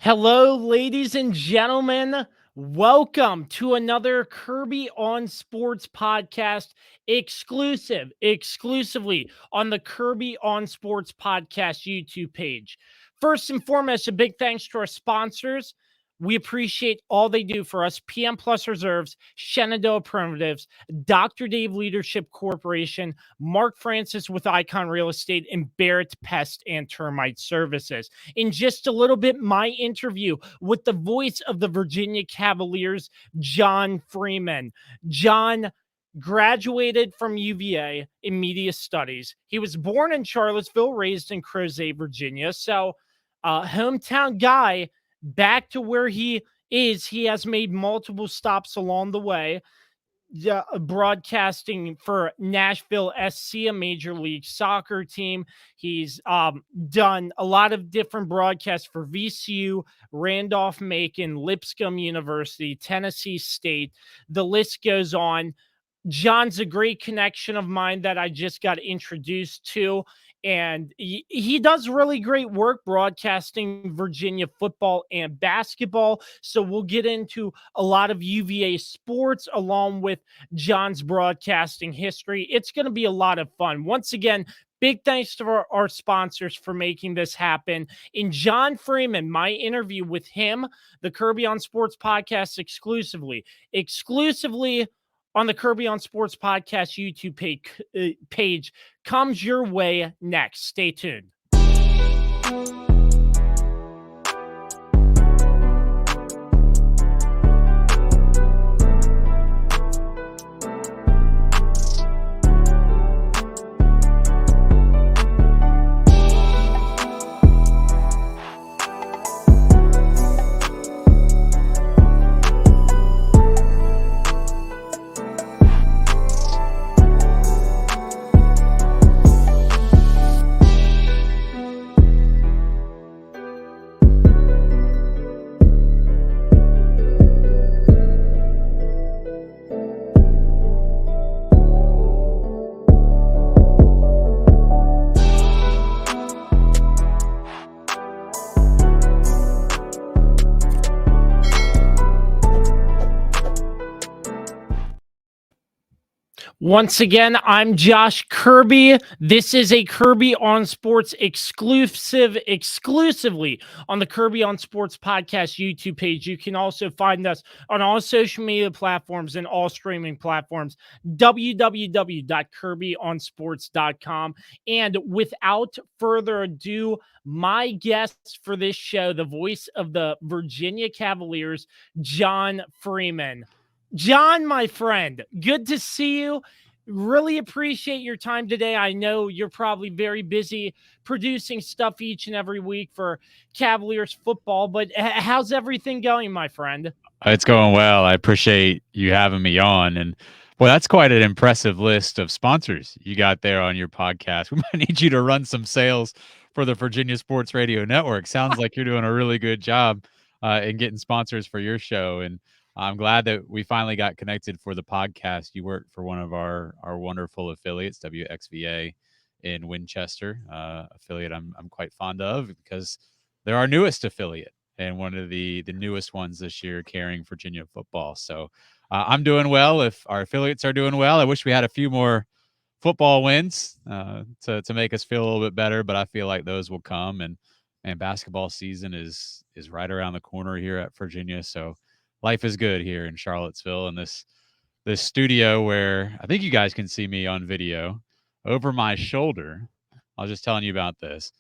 Hello, ladies and gentlemen. Welcome to another Kirby on Sports podcast, exclusively on the Kirby on Sports podcast YouTube page. First and foremost, a big thanks to our sponsors. We appreciate all they do for us. PM Plus Reserves, Shenandoah Primitives, Dr. Dave Leadership Corporation, Mark Francis with Icon Real Estate, and Barrett Pest and Termite Services. In just a little bit, my interview with the voice of the Virginia Cavaliers, John Freeman. John graduated from UVA in media studies. He was born in Charlottesville, raised in Crozet, Virginia. So, hometown guy, back to where he is. He has made multiple stops along the way. Broadcasting for Nashville SC, a Major League Soccer team. He's done a lot of different broadcasts for VCU, Randolph-Macon, Lipscomb University, Tennessee State. The list goes on. John's a great connection of mine that I just got introduced to. And he does really great work broadcasting Virginia football and basketball. So we'll get into a lot of UVA sports along with John's broadcasting history. It's going to be a lot of fun. Once again, big thanks to our sponsors for making this happen. In John Freeman, my interview with him, the Kirby on Sports podcast exclusively on the Kirby on Sports podcast YouTube page comes your way next. Stay tuned. Once again, I'm Josh Kirby. This is a Kirby on Sports exclusively on the Kirby on Sports podcast YouTube page. You can also find us on all social media platforms and all streaming platforms, www.kirbyonsports.com. And without further ado, my guest for this show, the voice of the Virginia Cavaliers, John Freeman. John, my friend, good to see you. Really appreciate your time today. I know you're probably very busy producing stuff each and every week for Cavaliers football, but how's everything going, my friend? It's going well. I appreciate you having me on. And well, that's quite an impressive list of sponsors you got there on your podcast. We might need you to run some sales for the Virginia Sports Radio Network. Sounds like you're doing a really good job in getting sponsors for your show. And I'm glad that we finally got connected for the podcast. You work for one of our wonderful affiliates, WXVA in Winchester, affiliate I'm quite fond of because they're our newest affiliate and one of the newest ones this year carrying Virginia football. So I'm doing well. If our affiliates are doing well, I wish we had a few more football wins to make us feel a little bit better, but I feel like those will come. And basketball season is right around the corner here at Virginia. So life is good here in Charlottesville, and this studio where I think you guys can see me on video over my shoulder. I was just telling you about this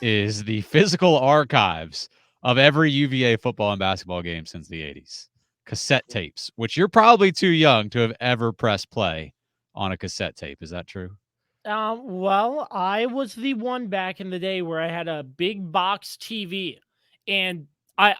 is the physical archives of every UVA football and basketball game since the 80s. Cassette tapes, which you're probably too young to have ever pressed play on a cassette tape. Is that true? Well, I was the one back in the day where I had a big box TV, and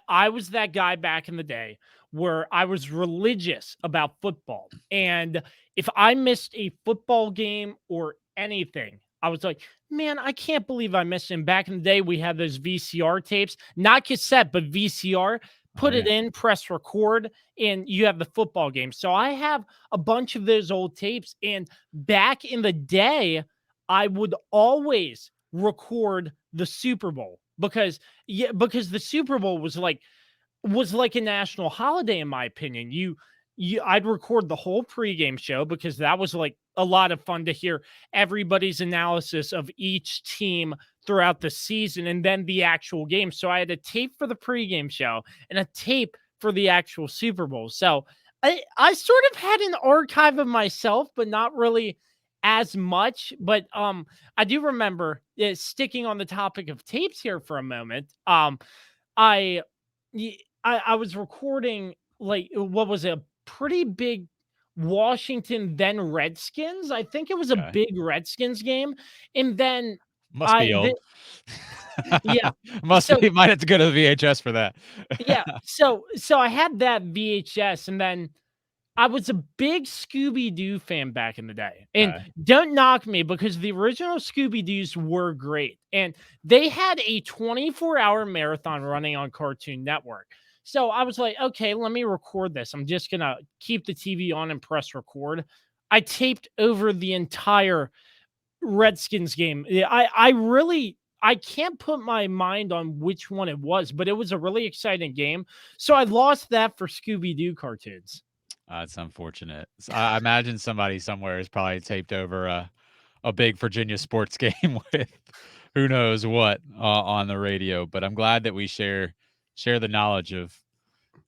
I was that guy back in the day where I was religious about football. And if I missed a football game or anything, I was like, man, I can't believe I missed him. Back in the day, we had those VCR tapes, not cassette, but VCR. Put it in, press record, and you have the football game. So I have a bunch of those old tapes. And back in the day, I would always record the Super Bowl because because the Super Bowl was like a national holiday in my opinion. I'd record the whole pregame show because that was like a lot of fun to hear everybody's analysis of each team throughout the season and then the actual game. So I had a tape for the pregame show and a tape for the actual Super Bowl. So I sort of had an archive of myself, but not really as much. But I do remember sticking on the topic of tapes here for a moment. I I was recording like what was a pretty big Washington then Redskins. I think it was a Okay. big Redskins game, and then Must I be the, old. yeah. Must So be. Might have to go to the VHS for that. yeah, so I had that VHS, and then I was a big Scooby Doo fan back in the day. And Okay. don't knock me because the original Scooby Doos were great. And they had a 24-hour marathon running on Cartoon Network. So I was like, okay, let me record this. I'm just going to keep the TV on and press record. I taped over the entire Redskins game. I really I can't put my mind on which one it was, but it was a really exciting game. So I lost that for Scooby Doo cartoons. That's unfortunate. I imagine somebody somewhere has probably taped over a big Virginia sports game with who knows what on the radio. But I'm glad that we share the knowledge of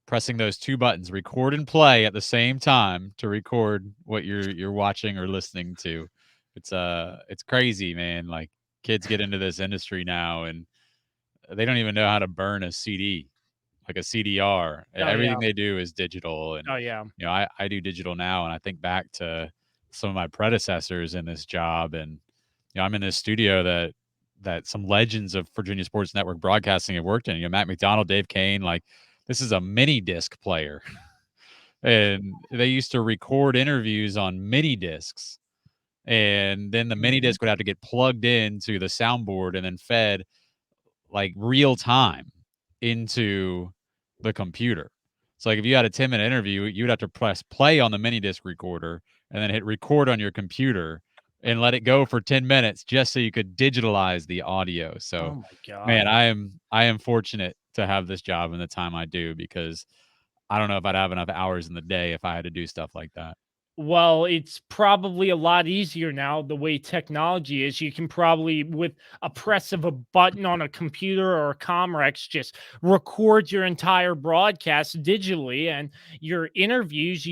pressing those two buttons, record and play at the same time to record what you're watching or listening to. It's crazy, man. Like kids get into this industry now and they don't even know how to burn a CD, like a CDR. Oh yeah. Everything they do is digital, and Oh yeah. I do digital now, and I think back to some of my predecessors in this job, and I'm in this studio that some legends of Virginia Sports Network broadcasting have worked in. Matt McDonald, Dave Kane, like this is a mini disc player, and they used to record interviews on mini discs, and then the mini Mhm. disc would have to get plugged into the soundboard and then fed like real time into the computer. So like if you had a 10-minute interview, you'd have to press play on the mini disc recorder and then hit record on your computer and let it go for 10 minutes just so you could digitalize the audio. Oh So my man, god. I am fortunate to have this job and the time I do because I don't know if I'd have enough hours in the day if I had to do stuff like that. Well, it's probably a lot easier now the way technology is. You can probably, with a press of a button on a computer or a Comrex, just record your entire broadcast digitally and your interviews.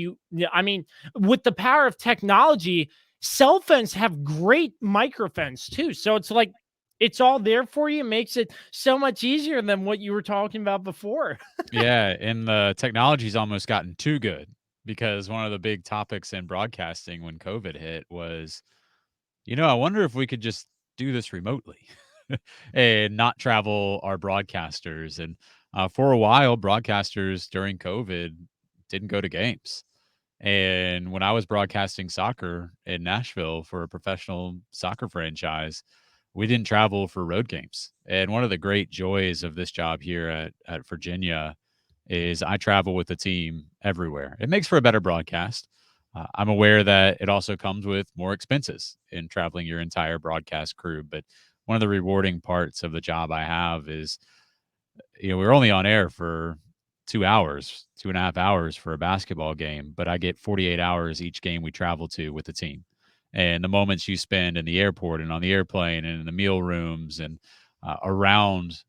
I mean, with the power of technology, cell phones have great microphones too. So it's like it's all there for you. It makes it so much easier than what you were talking about before. Yeah, and the technology's almost gotten too good because one of the big topics in broadcasting when COVID hit was, I wonder if we could just do this remotely and not travel our broadcasters. And for a while, broadcasters during COVID didn't go to games. And when I was broadcasting soccer in Nashville for a professional soccer franchise, we didn't travel for road games. And one of the great joys of this job here at Virginia is I travel with the team everywhere. It makes for a better broadcast. I'm aware that it also comes with more expenses in traveling your entire broadcast crew. But one of the rewarding parts of the job I have is, we're only on air for 2 hours, 2.5 hours for a basketball game, but I get 48 hours each game we travel to with the team. And the moments you spend in the airport and on the airplane and in the meal rooms and around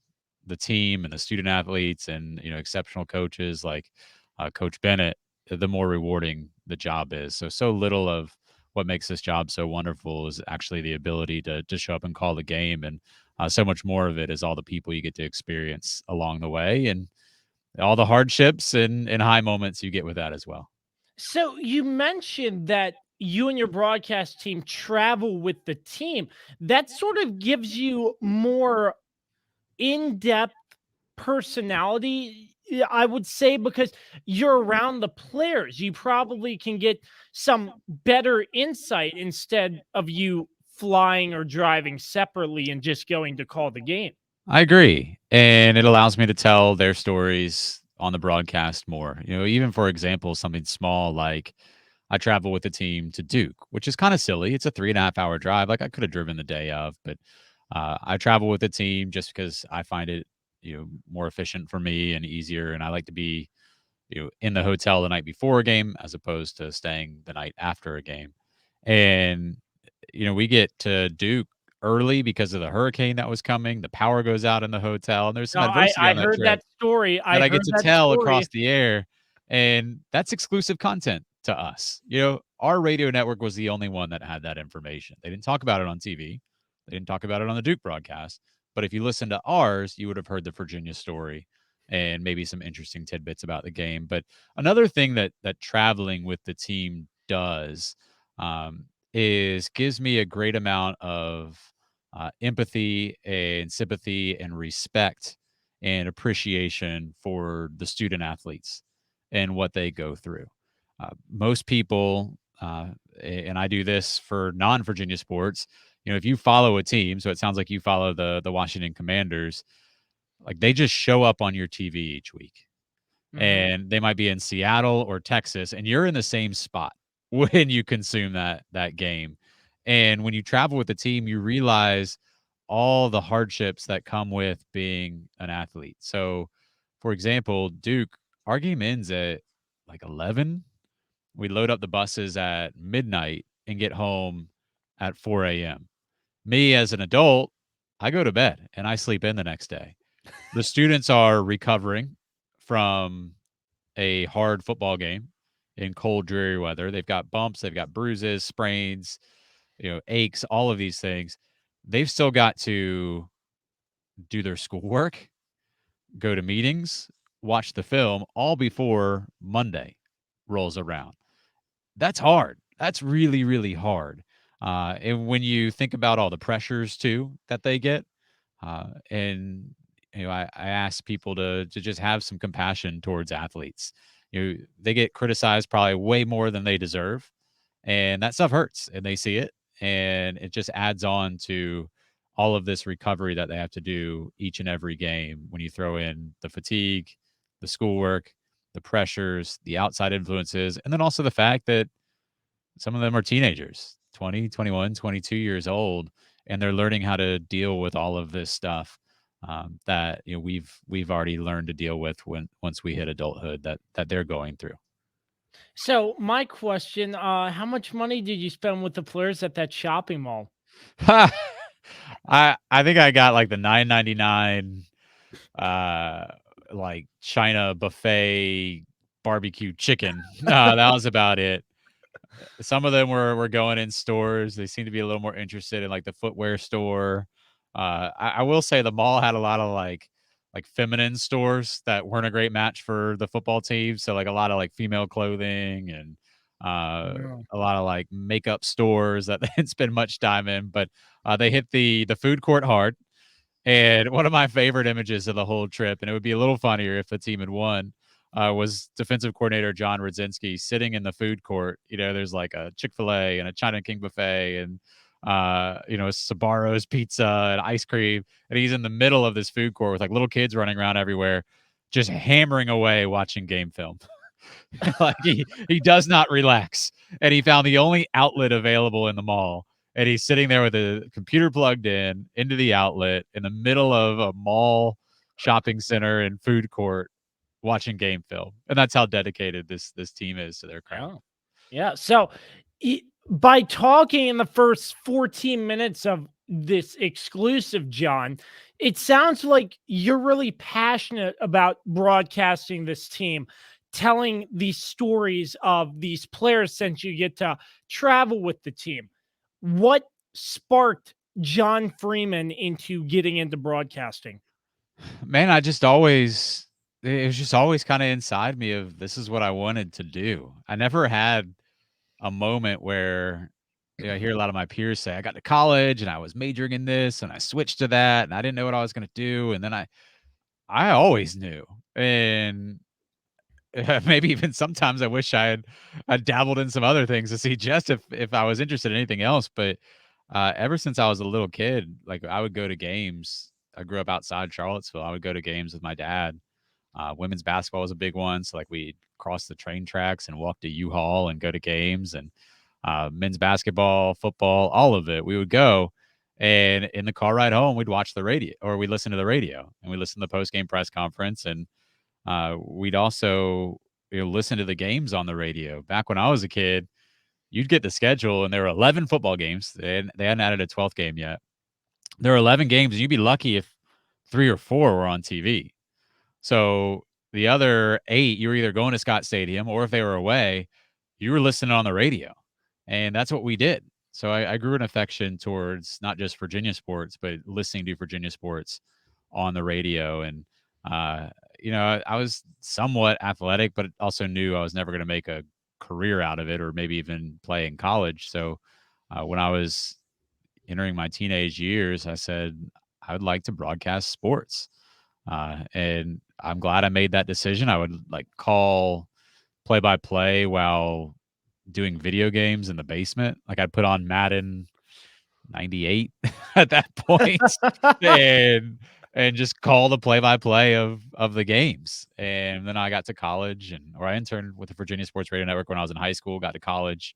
the team and the student athletes and, exceptional coaches like Coach Bennett, the more rewarding the job is. So little of what makes this job so wonderful is actually the ability to show up and call the game. And so much more of it is all the people you get to experience along the way and all the hardships and high moments you get with that as well. So you mentioned that you and your broadcast team travel with the team. That sort of gives you more in-depth personality, I would say, because you're around the players. You probably can get some better insight instead of you flying or driving separately and just going to call the game. I agree. And it allows me to tell their stories on the broadcast more. Even for example, something small like I travel with the team to Duke, which is kind of silly. It's a 3.5 hour drive. Like I could have driven the day of, but I travel with the team just because I find it, more efficient for me and easier. And I like to be, in the hotel the night before a game as opposed to staying the night after a game. And, we get to Duke early because of the hurricane that was coming. The power goes out in the hotel, and there's some No, adversity I on that heard trip that story. I that I get heard to that tell story. across the air, and that's exclusive content to us. Our radio network was the only one that had that information. They didn't talk about it on TV. They didn't talk about it on the Duke broadcast. But if you listen to ours, you would have heard the Virginia story and maybe some interesting tidbits about the game. But another thing that traveling with the team does, is gives me a great amount of empathy and sympathy and respect and appreciation for the student athletes and what they go through. Most people, and I do this for non-Virginia sports. If you follow a team, so it sounds like you follow the Washington Commanders, like they just show up on your TV each week, Mhm. and they might be in Seattle or Texas, and you're in the same spot when you consume that game. And when you travel with the team, you realize all the hardships that come with being an athlete. So, for example, Duke, our game ends at like 11. We load up the buses at midnight and get home at 4 a.m. Me as an adult, I go to bed and I sleep in the next day. The students are recovering from a hard football game in cold, dreary weather. They've got bumps, they've got bruises, sprains, aches, all of these things. They've still got to do their schoolwork, go to meetings, watch the film, all before Monday rolls around. That's hard. That's really, really hard. And when you think about all the pressures too that they get, and I ask people to just have some compassion towards athletes. They get criticized probably way more than they deserve, and that stuff hurts, and they see it, and it just adds on to all of this recovery that they have to do each and every game. When you throw in the fatigue, the schoolwork, the pressures, the outside influences, and then also the fact that some of them are teenagers, 20, 21, 22 years old, and they're learning how to deal with all of this stuff, that we've already learned to deal with when once we hit adulthood that they're going through. So my question, how much money did you spend with the players at that shopping mall? I think I got like the 9.99 uh like China buffet barbecue chicken. That was about it. Some of them were going in stores. They seem to be a little more interested in like the footwear store. I will say the mall had a lot of like feminine stores that weren't a great match for the football team. So like a lot of like female clothing and No. a lot of like makeup stores that they didn't spend much time in. But they hit the food court hard. And one of my favorite images of the whole trip, and it would be a little funnier if the team had won, was defensive coordinator John Radzinski sitting in the food court. There's like a Chick-fil-A and a China King buffet and, Sbarro's pizza and ice cream. And he's in the middle of this food court with like little kids running around everywhere, just hammering away watching game film. Like he does not relax. And he found the only outlet available in the mall. And he's sitting there with a computer plugged in into the outlet in the middle of a mall shopping center and food court watching game film. And that's how dedicated this team is to their craft. Yeah. Yeah. So by talking in the first 14 minutes of this exclusive, John, it sounds like you're really passionate about broadcasting this team, telling these stories of these players since you get to travel with the team. What sparked John Freeman into getting into broadcasting? Man, I just always it was just always kind of inside me of this is what I wanted to do. I never had a moment where I hear a lot of my peers say, I got to college and I was majoring in this and I switched to that and I didn't know what I was going to do. And then I always knew. And maybe even sometimes I wish I dabbled in some other things to see just if I was interested in anything else. But ever since I was a little kid, like I would go to games. I grew up outside Charlottesville. I would go to games with my dad. Women's basketball was a big one. So like we'd cross the train tracks and walk to U-Haul and go to games and men's basketball, football, all of it. We would go. And in the car ride home, we'd watch the radio, or we'd listen to the radio, and we listen to the post game press conference, and we'd also listen to the games on the radio. Back when I was a kid, you'd get the schedule, and there were 11 football games. They hadn't added a 12th game yet. There were 11 games, and you'd be lucky if 3 or 4 were on TV. So the other 8, you were either going to Scott Stadium, or if they were away, you were listening on the radio. And that's what we did. So I grew an affection towards not just Virginia sports, but listening to Virginia sports on the radio. And, I was somewhat athletic, but also knew I was never going to make a career out of it, or maybe even play in college. So when I was entering my teenage years, I said, I would like to broadcast sports. And I'm glad I made that decision. I would call play by play while doing video games in the basement. I'd put on Madden 98 at that point and just call the play by play of the games. And then I got to college, or I interned with the Virginia Sports Radio Network when I was in high school, got to college,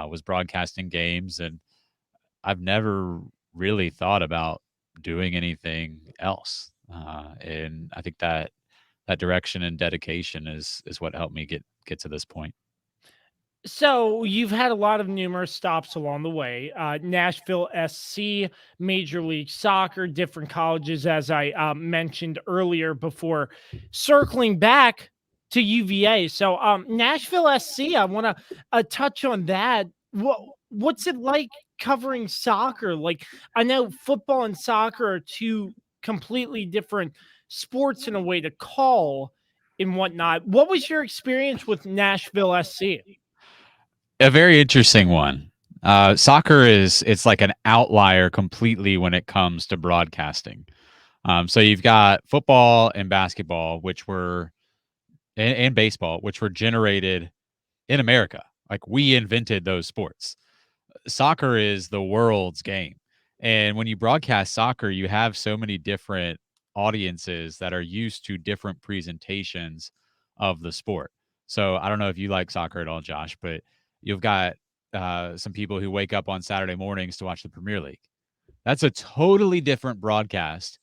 was broadcasting games, and I've never really thought about doing anything else. And I think that direction and dedication is what helped me get to this point. So you've had a lot of numerous stops along the way. Nashville SC, Major League Soccer, different colleges, as I mentioned earlier before circling back to UVA. So Nashville SC, I want to touch on that. What's it like covering soccer? I know football and soccer are two completely different sports in a way to call and whatnot. What was your experience with Nashville SC? A very interesting one. Soccer it's like an outlier completely when it comes to broadcasting. So you've got football and basketball, and baseball, which were generated in America. We invented those sports. Soccer is the world's game. And when you broadcast soccer, you have so many different audiences that are used to different presentations of the sport. So I don't know if you like soccer at all, Josh, but you've got some people who wake up on Saturday mornings to watch the Premier League. That's a totally different broadcast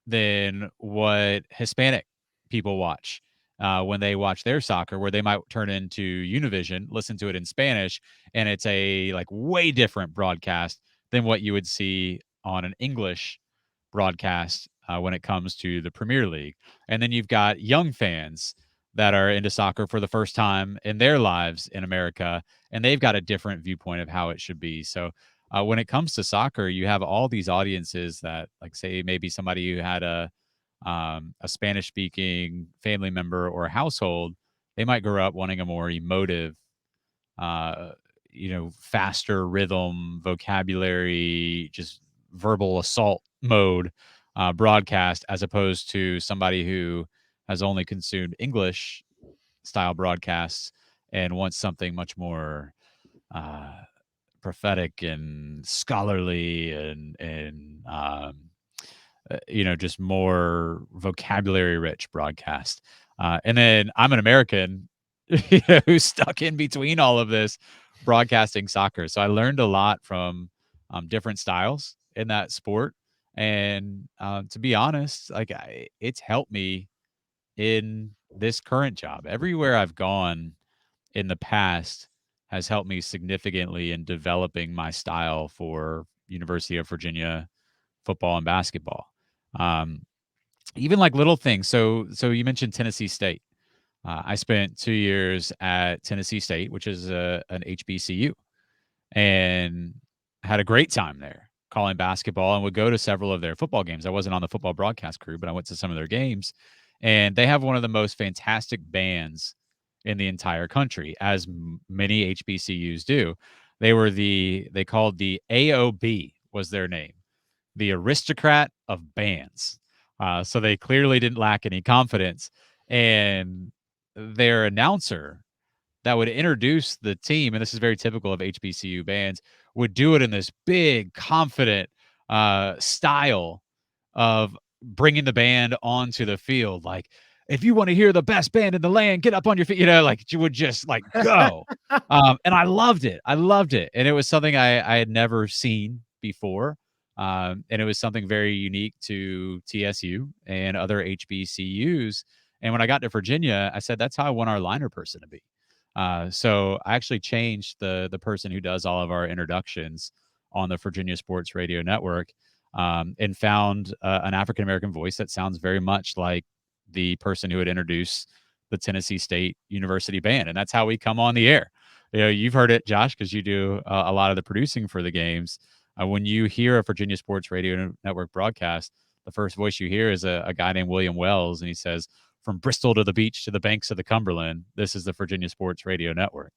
than what Hispanic people watch when they watch their soccer, where they might turn into Univision, listen to it in Spanish, and it's a way different broadcast than what you would see on an English broadcast when it comes to the Premier League. And then you've got young fans that are into soccer for the first time in their lives in America, and they've got a different viewpoint of how it should be. So when it comes to soccer, you have all these audiences that, say, maybe somebody who had a Spanish-speaking family member or household, they might grow up wanting a more emotive, faster rhythm, vocabulary, just verbal assault mode broadcast, as opposed to somebody who has only consumed English style broadcasts and wants something much more prophetic and scholarly and just more vocabulary rich broadcast. And then I'm an American who's stuck in between all of this broadcasting soccer. So I learned a lot from different styles in that sport. And to be honest, it's helped me in this current job. Everywhere I've gone in the past has helped me significantly in developing my style for University of Virginia football and basketball. Even little things. So you mentioned Tennessee State. I spent 2 years at Tennessee State, which is an HBCU, and had a great time there calling basketball, and would go to several of their football games. I wasn't on the football broadcast crew, but I went to some of their games, and they have one of the most fantastic bands in the entire country, as many HBCUs do. They called the AOB was their name, the Aristocrat of Bands. So they clearly didn't lack any confidence. And their announcer that would introduce the team, and this is very typical of HBCU bands, would do it in this big, confident style of bringing the band onto the field. If you want to hear the best band in the land, get up on your feet, you would just go. And I loved it. And it was something I had never seen before. And it was something very unique to TSU and other HBCUs. And when I got to Virginia, I said, that's how I want our liner person to be. So I actually changed the person who does all of our introductions on the Virginia Sports Radio Network, and found an African American voice that sounds very much like the person who would introduce the Tennessee State University band, and that's how we come on the air. You've heard it, Josh, because you do a lot of the producing for the games. When you hear a Virginia Sports Radio Network broadcast, the first voice you hear is a guy named William Wells, and he says, "From Bristol to the beach to the banks of the Cumberland, this is the Virginia Sports Radio Network."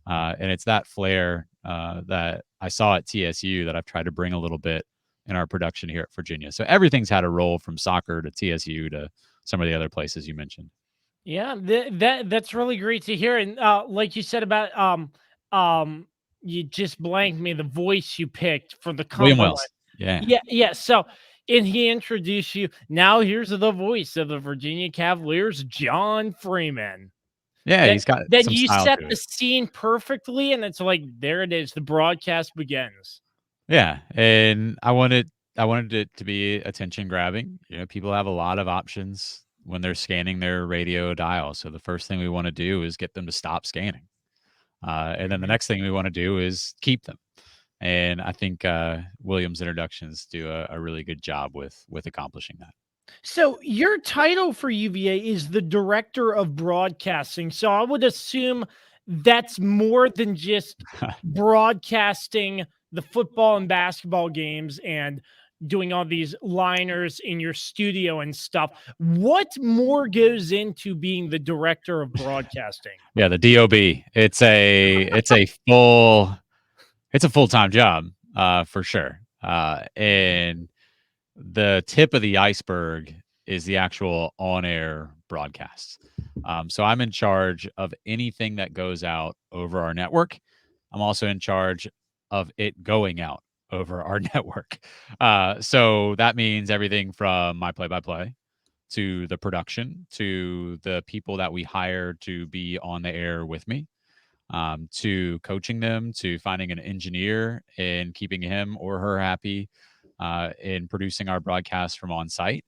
And it's that flair that I saw at TSU that I've tried to bring a little bit in our production here at Virginia. So everything's had a role from soccer to TSU to some of the other places you mentioned. Yeah, that's really great to hear. And like you said about um, you just blanked me the voice you picked for the William Cumberland. Wells. Yeah. Yeah, yeah. So, and he introduced you. Now here's the voice of the Virginia Cavaliers, John Freeman. Yeah, Then, he's got then some you style set to the it. scene perfectly, and it's like there it is. The broadcast begins. Yeah, and I wanted it to be attention grabbing. People have a lot of options when they're scanning their radio dial. So the first thing we want to do is get them to stop scanning. And then the Mhm. next thing we want to do is keep them. And I think Williams introductions do a really good job with accomplishing that. So your title for UVA is the director of broadcasting. So I would assume that's more than just broadcasting the football and basketball games and doing all these liners in your studio and stuff. What more goes into being the director of broadcasting? Yeah, the DOB. It's a full-time job, for sure. And the tip of the iceberg is the actual on-air broadcasts. So I'm in charge of anything that goes out over our network. I'm also in charge of it going out over our network. So that means everything from my play-by-play to the production to the people that we hire to be on the air with me, to coaching them, to finding an engineer and keeping him or her happy, in producing our broadcast from on site,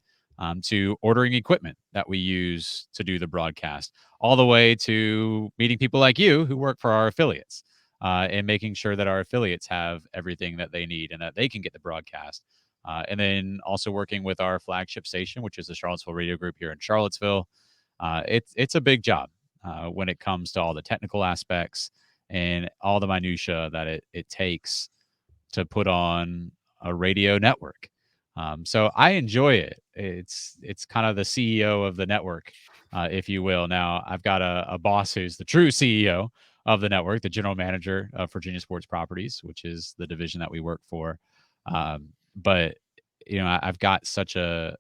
to ordering equipment that we use to do the broadcast, all the way to meeting people like you who work for our affiliates, and making sure that our affiliates have everything that they need and that they can get the broadcast. And then also working with our flagship station, which is the Charlottesville Radio Group here in Charlottesville. It's a big job when it comes to all the technical aspects and all the minutia that it takes to put on a radio network. So I enjoy it. It's kind of the CEO of the network, if you will. Now I've got a boss who's the true CEO of the network, the general manager of Virginia Sports Properties, which is the division that we work for. But I've got such an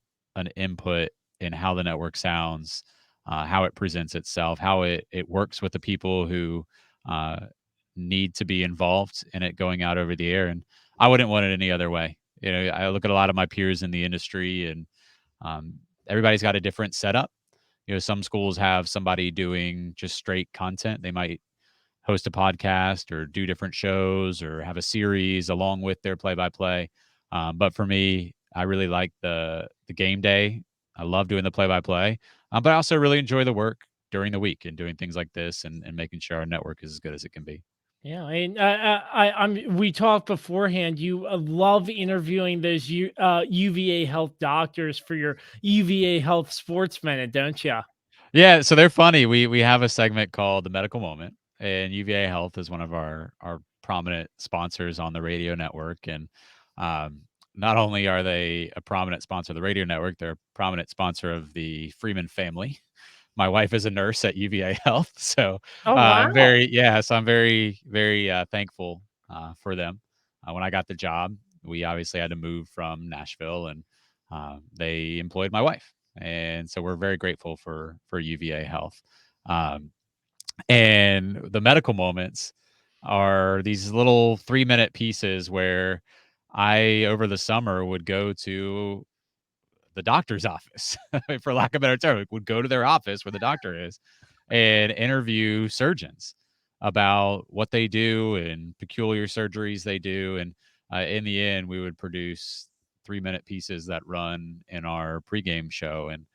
input in how the network sounds, how it presents itself, how it works with the people who uh, need to be involved in it going out over the air. And I wouldn't want it any other way. I look at a lot of my peers in the industry, and everybody's got a different setup. Some schools have somebody doing just straight content. They might host a podcast or do different shows or have a series along with their play-by-play. But for me, I really like the game day. I love doing the play-by-play, but I also really enjoy the work during the week and doing things like this and making sure our network is as good as it can be. Yeah, and I'm. We talked beforehand. You love interviewing those UVA health doctors for your UVA Health Sports Minute, don't you? Yeah, so they're funny. We have a segment called The Medical Moment, and UVA Health is one of our prominent sponsors on the radio network. And not only are they a prominent sponsor of the radio network, they're a prominent sponsor of the Freeman family. My wife is a nurse at UVA Health, so Oh wow! I'm very thankful for them. When I got the job, we obviously had to move from Nashville, and they employed my wife, and so we're very grateful for UVA Health. Um, and the medical moments are these little 3-minute pieces where I, over the summer, would go to the doctor's office, for lack of a better term, would go to their office where the doctor is and interview surgeons about what they do and peculiar surgeries they do. And in the end, we would produce 3-minute pieces that run in our pregame show. And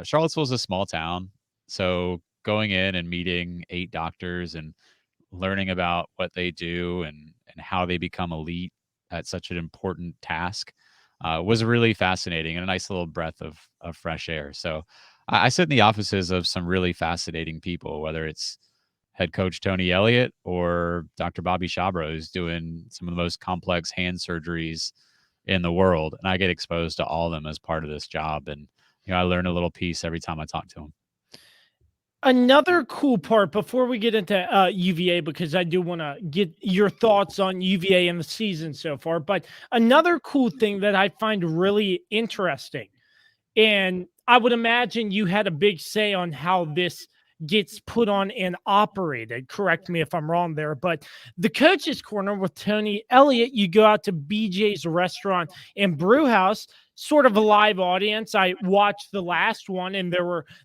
Charlottesville is a small town, so going in and meeting 8 doctors and learning about what they do and how they become elite at such an important task was really fascinating and a nice little breath of fresh air. So I sit in the offices of some really fascinating people, whether it's head coach Tony Elliott or Dr. Bobby Shabro, who's doing some of the most complex hand surgeries in the world. And I get exposed to all of them as part of this job. And, I learn a little piece every time I talk to them. Another cool part before we get into UVA, because I do want to get your thoughts on UVA and the season so far, but another cool thing that I find really interesting, and I would imagine you had a big say on how this gets put on and operated. Correct me if I'm wrong there, but the coach's corner with Tony Elliott, you go out to BJ's restaurant and brew house, sort of a live audience. I watched the last one and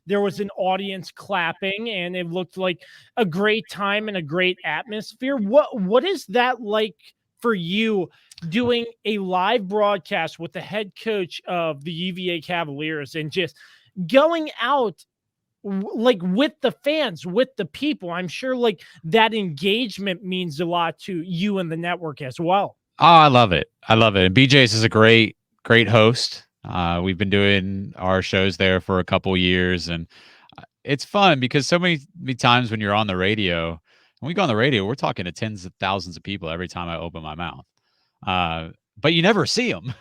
there was an audience clapping and it looked like a great time and a great atmosphere. What is that like for you doing a live broadcast with the head coach of the UVA Cavaliers and just going out like with the fans, with the people? I'm sure like that engagement means a lot to you and the network as well. Oh, I love it. I love it. And BJ's is a great host. We've been doing our shows there for a couple years, and it's fun because so many times when you're on the radio, when we go on the radio, we're talking to tens of thousands of people every time I open my mouth. But you never see them.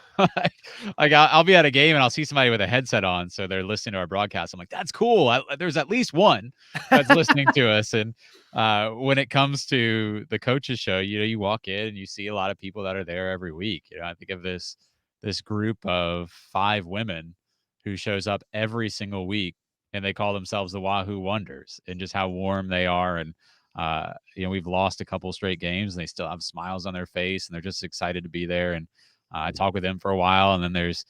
Like I'll be at a game and I'll see somebody with a headset on, so they're listening to our broadcast. I'm like, that's cool. There's at least one that's listening to us. And when it comes to the coaches show, you walk in and you see a lot of people that are there every week. I think of this group of 5 women who shows up every single week, and they call themselves the Wahoo Wonders, and just how warm they are. And we've lost a couple straight games and they still have smiles on their face and they're just excited to be there. And I talk with them for a while. And then there's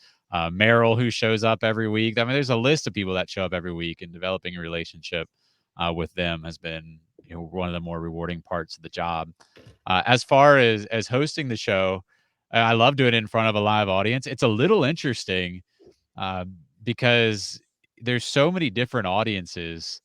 Merrill, who shows up every week. I mean, there's a list of people that show up every week, and developing a relationship with them has been one of the more rewarding parts of the job. As far as hosting the show, I love doing it in front of a live audience. It's a little interesting because there's so many different audiences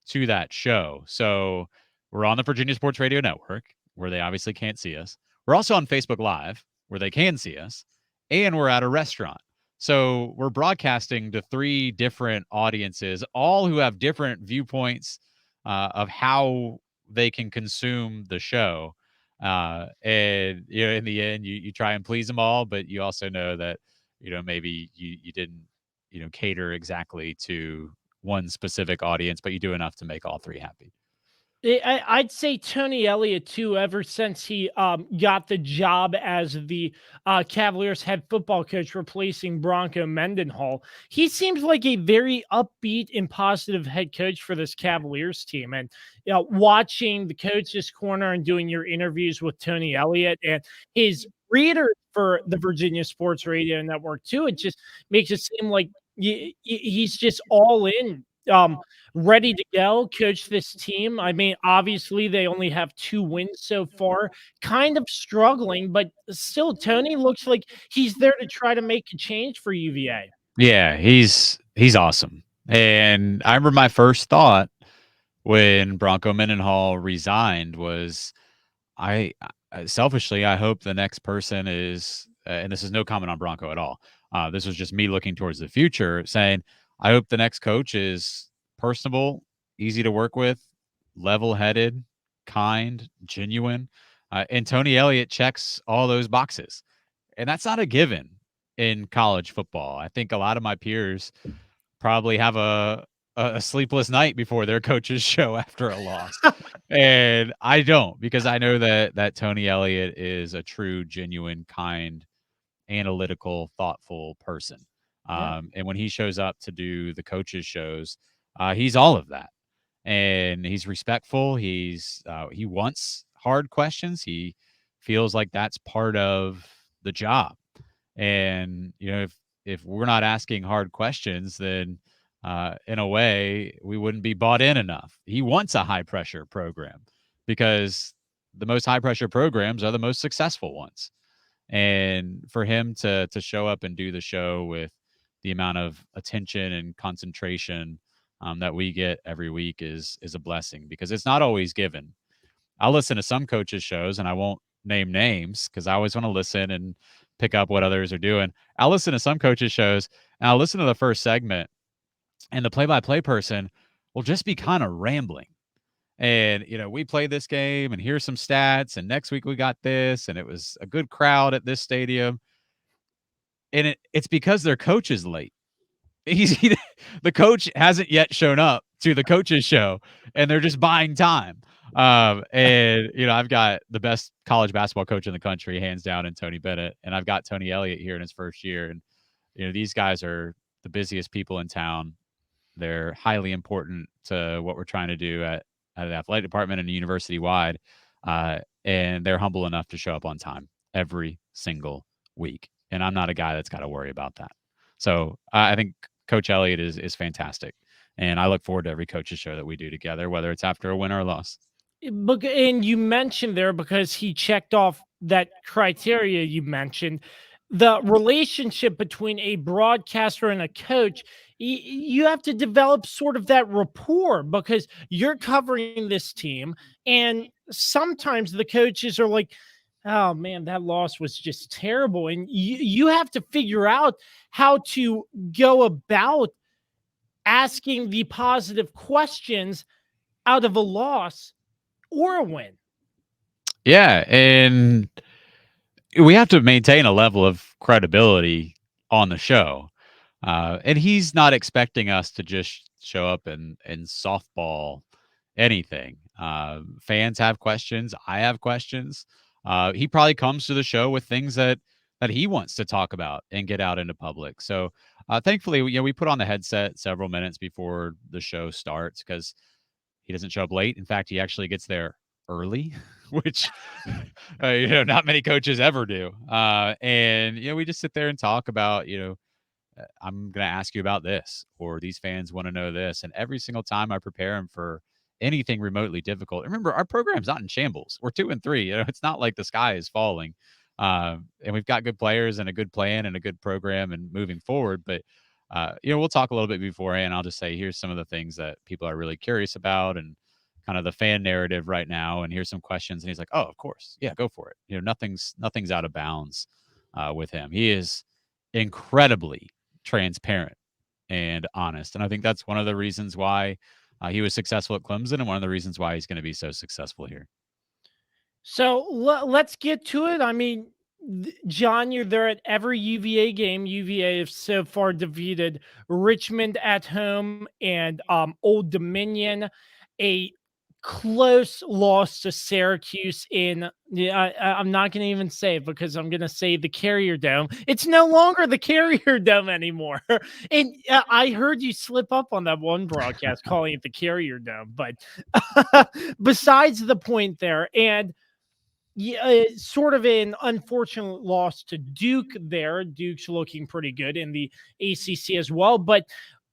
to that show. So we're on the Virginia Sports Radio Network, where they obviously can't see us. We're also on Facebook Live, where they can see us, and we're at a restaurant. So we're broadcasting to 3 different audiences, all who have different viewpoints of how they can consume the show. And in the end, you try and please them all, but you also know that maybe you didn't cater exactly to one specific audience, but you do enough to make all 3 happy. I'd say Tony Elliott too. Ever since he got the job as the Cavaliers head football coach, replacing Bronco Mendenhall, he seems like a very upbeat and positive head coach for this Cavaliers team. And watching the coach's corner and doing your interviews with Tony Elliott and his readers for the Virginia Sports Radio Network too, it just makes it seem like he's just all in. Ready to go, coach this team. I mean, obviously, they only have 2 wins so far, kind of struggling, but still, Tony looks like he's there to try to make a change for UVA. Yeah, he's awesome. And I remember my first thought when Bronco Mendenhall resigned was, I selfishly, I hope the next person is, and this is no comment on Bronco at all. This was just me looking towards the future, saying, I hope the next coach is personable, easy to work with, level-headed, kind, genuine. And Tony Elliott checks all those boxes. And that's not a given in college football. I think a lot of my peers probably have a sleepless night before their coaches show after a loss. And I don't, because I know that Tony Elliott is a true, genuine, kind, analytical, thoughtful person. Yeah. And when he shows up to do the coaches shows, he's all of that. And he's respectful. He wants hard questions. He feels like that's part of the job. And if we're not asking hard questions, then in a way we wouldn't be bought in enough. He wants a high pressure program because the most high pressure programs are the most successful ones. And for him to show up and do the show with the amount of attention and concentration that we get every week is a blessing, because it's not always given. I'll listen to some coaches' shows, and I won't name names because I always want to listen and pick up what others are doing. I'll listen to some coaches' shows, and I'll listen to the first segment, and the play-by-play person will just be kind of rambling. And, we played this game, and here's some stats, and next week we got this, and it was a good crowd at this stadium. And it's because their coach is late. The coach hasn't yet shown up to the coach's show, and they're just buying time. And I've got the best college basketball coach in the country, hands down, in Tony Bennett, and I've got Tony Elliott here in his first year, and these guys are the busiest people in town. They're highly important to what we're trying to do at the athletic department and university wide, and they're humble enough to show up on time every single week. And I'm not a guy that's got to worry about that. So I think Coach Elliott is fantastic, and I look forward to every coach's show that we do together, whether it's after a win or a loss. And you mentioned there, because he checked off that criteria you mentioned, the relationship between a broadcaster and a coach. You have to develop sort of that rapport, because you're covering this team, and sometimes the coaches are like, oh man, that loss was just terrible. And you have to figure out how to go about asking the positive questions out of a loss or a win. Yeah, and we have to maintain a level of credibility on the show. And he's not expecting us to just show up and softball anything. Fans have questions. I have questions. He probably comes to the show with things that he wants to talk about and get out into public. So thankfully, we put on the headset several minutes before the show starts, because he doesn't show up late. In fact, he actually gets there early, which not many coaches ever do. And we just sit there and talk about I'm going to ask you about this, or these fans want to know this. And every single time I prepare them for anything remotely difficult. Remember, our program's not in shambles. We're 2-3. It's not like the sky is falling. And we've got good players and a good plan and a good program and moving forward. But, we'll talk a little bit beforehand. I'll just say, here's some of the things that people are really curious about and kind of the fan narrative right now. And here's some questions. And he's like, oh, of course. Yeah, go for it. Nothing's out of bounds with him. He is incredibly transparent and honest. And I think that's one of the reasons why he was successful at Clemson, and one of the reasons why he's going to be so successful here. So let's get to it. I mean, John, you're there at every UVA game. UVA have so far defeated Richmond at home and Old Dominion, a close loss to Syracuse in, I'm not going to even say it, because I'm going to say the Carrier Dome. It's no longer the Carrier Dome anymore. And I heard you slip up on that one broadcast calling it the Carrier Dome. But besides the point there, and sort of an unfortunate loss to Duke there. Duke's looking pretty good in the ACC as well. But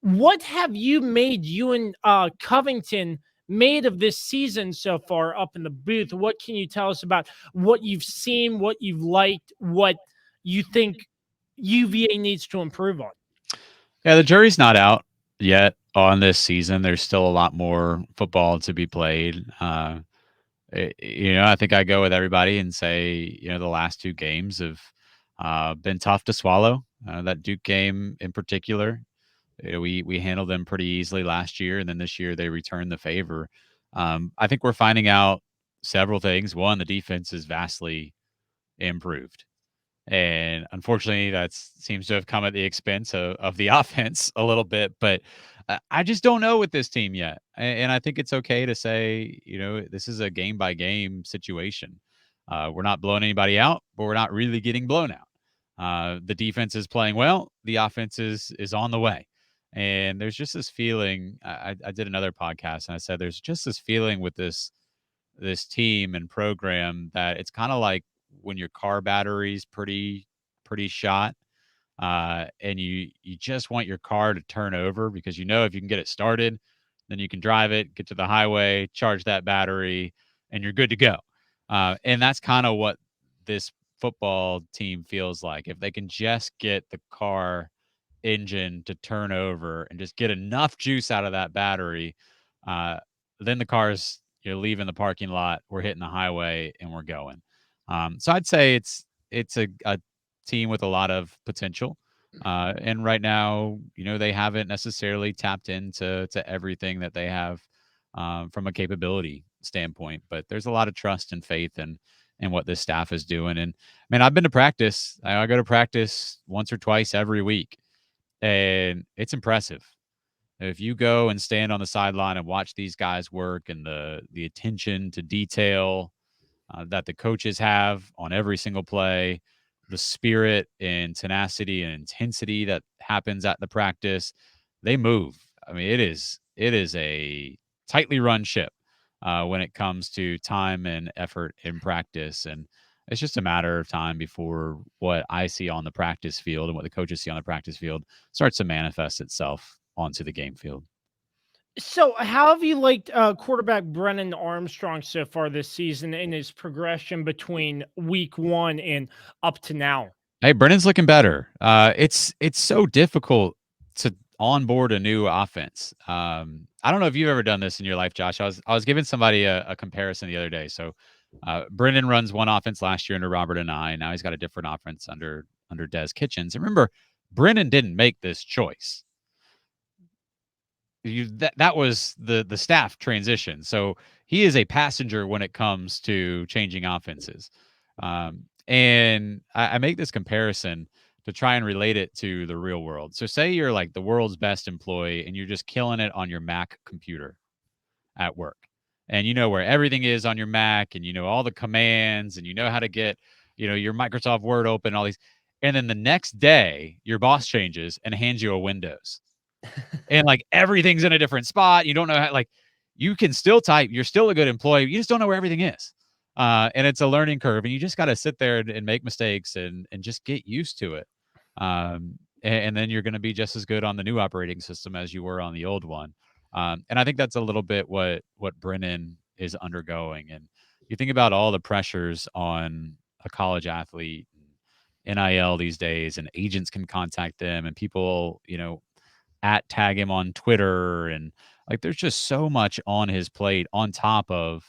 what have you and Covington made of this season so far up in the booth? What can you tell us about what you've seen, what you've liked, what you think UVA needs to improve on? Yeah, the jury's not out yet on this season. There's still a lot more football to be played. I think I go with everybody and say, the last two games have been tough to swallow. That Duke game in particular, we handled them pretty easily last year, and then this year they returned the favor. I think we're finding out several things. One, the defense is vastly improved, and unfortunately, that seems to have come at the expense of the offense a little bit. But I just don't know with this team yet, and I think it's okay to say, this is a game by game situation. We're not blowing anybody out, but we're not really getting blown out. The defense is playing well. The offense is on the way. And there's just this feeling. I did another podcast and I said there's just this feeling with this team and program that it's kind of like when your car battery's pretty shot, and you just want your car to turn over, because if you can get it started, then you can drive it, get to the highway, charge that battery, and you're good to go. And that's kind of what this football team feels like. If they can just get the car engine to turn over and just get enough juice out of that battery, uh, then the car's leaving the parking lot, we're hitting the highway, and we're going. So I'd say it's a team with a lot of potential. And right now, they haven't necessarily tapped into everything that they have from a capability standpoint, but there's a lot of trust and faith in what this staff is doing. And man, I've been to practice. I go to practice once or twice every week, and it's impressive. If you go and stand on the sideline and watch these guys work, and the attention to detail that the coaches have on every single play, the spirit and tenacity and intensity that happens at the practice, they move. I mean, it is a tightly run ship when it comes to time and effort in practice, and it's just a matter of time before what I see on the practice field and what the coaches see on the practice field starts to manifest itself onto the game field. So, how have you liked quarterback Brennan Armstrong so far this season in his progression between week one and up to now? Hey, Brennan's looking better. It's so difficult to onboard a new offense. I don't know if you've ever done this in your life, Josh. I was giving somebody a comparison the other day. So, Brennan runs one offense last year under Robert and I. Now he's got a different offense under Des Kitchens. And remember, Brennan didn't make this choice. That was the staff transition. So he is a passenger when it comes to changing offenses. And I make this comparison to try and relate it to the real world. So say you're like the world's best employee and you're just killing it on your Mac computer at work. And you know where everything is on your Mac, and you know all the commands, and you know how to get, your Microsoft Word open, all these. And then the next day, your boss changes and hands you a Windows, and like everything's in a different spot. You don't know how, like, you can still type. You're still a good employee. You just don't know where everything is. And it's a learning curve, and you just got to sit there and make mistakes and just get used to it. And then you're going to be just as good on the new operating system as you were on the old one. And I think that's a little bit what Brennan is undergoing. And you think about all the pressures on a college athlete, NIL these days, and agents can contact them, and people, at tag him on Twitter, and like there's just so much on his plate on top of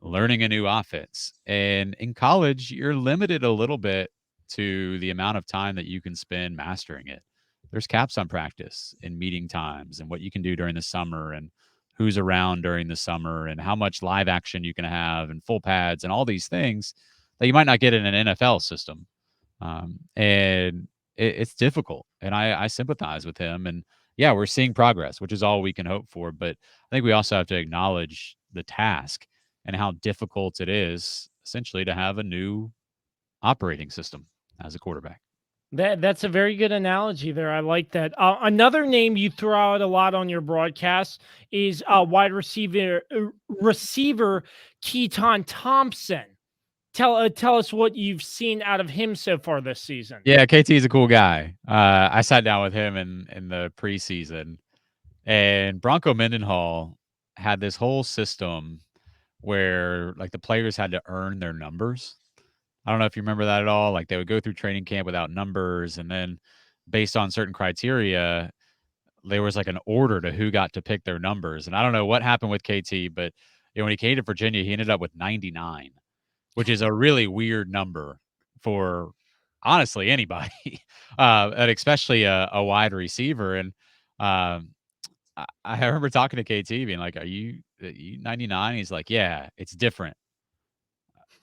learning a new offense. And in college, you're limited a little bit to the amount of time that you can spend mastering it. There's caps on practice and meeting times and what you can do during the summer, and who's around during the summer, and how much live action you can have, and full pads and all these things that you might not get in an NFL system. And it's difficult, and I sympathize with him. And yeah, we're seeing progress, which is all we can hope for. But I think we also have to acknowledge the task and how difficult it is, essentially, to have a new operating system as a quarterback. That's a very good analogy there. I like that. Another name you throw out a lot on your broadcast is wide receiver Keaton Thompson. Tell us what you've seen out of him so far this season. Yeah, KT is a cool guy. I sat down with him in the preseason, and Bronco Mendenhall had this whole system where like the players had to earn their numbers. I don't know if you remember that at all. Like they would go through training camp without numbers, and then based on certain criteria, there was like an order to who got to pick their numbers. And I don't know what happened with KT, but when he came to Virginia, he ended up with 99, which is a really weird number for honestly anybody, and especially a wide receiver. And um, I remember talking to KT being like, "Are you 99?" He's like, "Yeah, it's different.